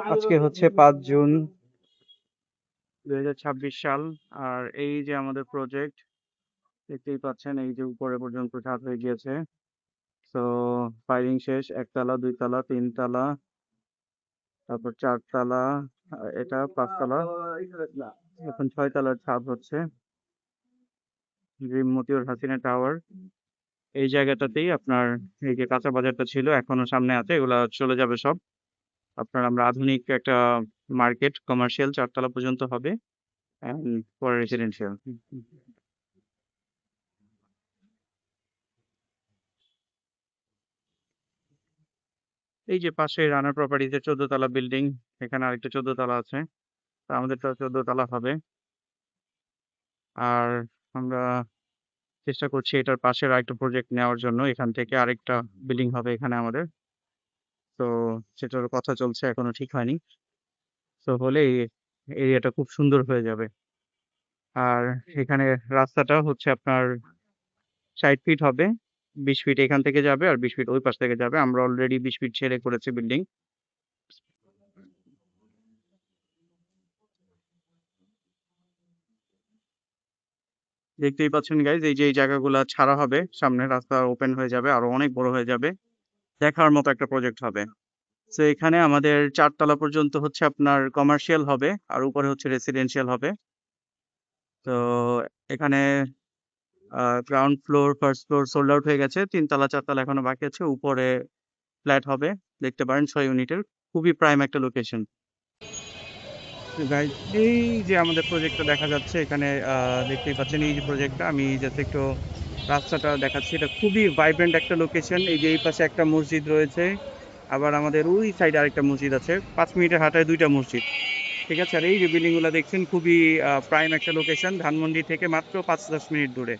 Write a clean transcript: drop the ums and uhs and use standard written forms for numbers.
আজকে হচ্ছে 5 জুন 2026 সাল। আর এই যে আমাদের প্রজেক্ট দেখতেই পাচ্ছেন, এই যে উপরে পর্যন্ত ছাদ হয়ে গিয়েছে। তো ফায়ারিং শেষ, 1 তলা 2 তলা 3 তলা, তারপর 4 তলা, এটা 5 তলা, এখন 6 তলার ছাদ হচ্ছে। ড্রিম মতিউর হাসিনা টাওয়ার এই জায়গাটাতেই আপনার এই যে কাঁচা বাজারটা ছিল এখনো সামনে আছে, এগুলা চলে যাবে সব। আপনার আমরা আধুনিক একটা মার্কেট কমার্শিয়াল 4 তলা পর্যন্ত হবে, and পরে রেসিডেন্সিয়াল। এই যে পাশে রানা প্রপার্টিতে 14 তলা বিল্ডিং, এখানে আরেকটা 14 তলা আছে। তো আমাদেরটা 14 তলা হবে। আর আমরা চেষ্টা করছি এটার পাশের আরেকটা প্রজেক্ট নেওয়ার জন্য, এখান থেকে আরেকটা বিল্ডিং হবে এখানে আমাদের। তো সেটার কথা চলছে, এখনো ঠিক হয়নি। তো হলে এরিয়াটা খুব সুন্দর হয়ে যাবে। আর এখানে রাস্তাটা হচ্ছে আপনার 60 ফিট হবে, 20 ফিট এখান থেকে যাবে আর 20 ফিট ওই পাশ থেকে যাবে। আমরা অলরেডি 20 ফিট ছেড়ে করেছি বিল্ডিং। দেখতেই পাচ্ছেন গাইজ, এই যে এই জায়গাগুলা ছাড়া হবে, সামনে রাস্তা ওপেন হয়ে যাবে, আরো অনেক বড় হয়ে যাবে, দেখার মতো একটা প্রজেক্ট হবে। তো এখানে আমাদের 4 তলা পর্যন্ত হচ্ছে আপনার কমার্শিয়াল হবে, আর উপরে হচ্ছে রেসিডেন্সিয়াল হবে। তো এখানে ground floor first floor sold out হয়ে গেছে, 3 তলা 4 তলা এখনো বাকি আছে। উপরে ফ্ল্যাট হবে, দেখতে পারেন 6 ইউনিটের, খুবই প্রাইম একটা লোকেশন। গাইজ এই যে আমাদের প্রজেক্টটা দেখা যাচ্ছে এখানে, দেখতেই পাচ্ছেন এই যে প্রজেক্টটা, আমি জাস্ট একটু রাস্তাটা দেখাচ্ছি। এটা খুবই ভাইব্রেন্ট একটা লোকেশন। এই যে এই পাশে একটা মসজিদ রয়েছে, আবার আমাদের ওই সাইডে আরেকটা মসজিদ আছে, 5 মিনিটের হাঁটায় 2টা মসজিদ। ঠিক আছে, আর এই যে বিল্ডিং গুলা দেখছেন খুবই প্রাইম একটা লোকেশন, ধানমন্ডি থেকে মাত্র 5-10 মিনিট দূরে।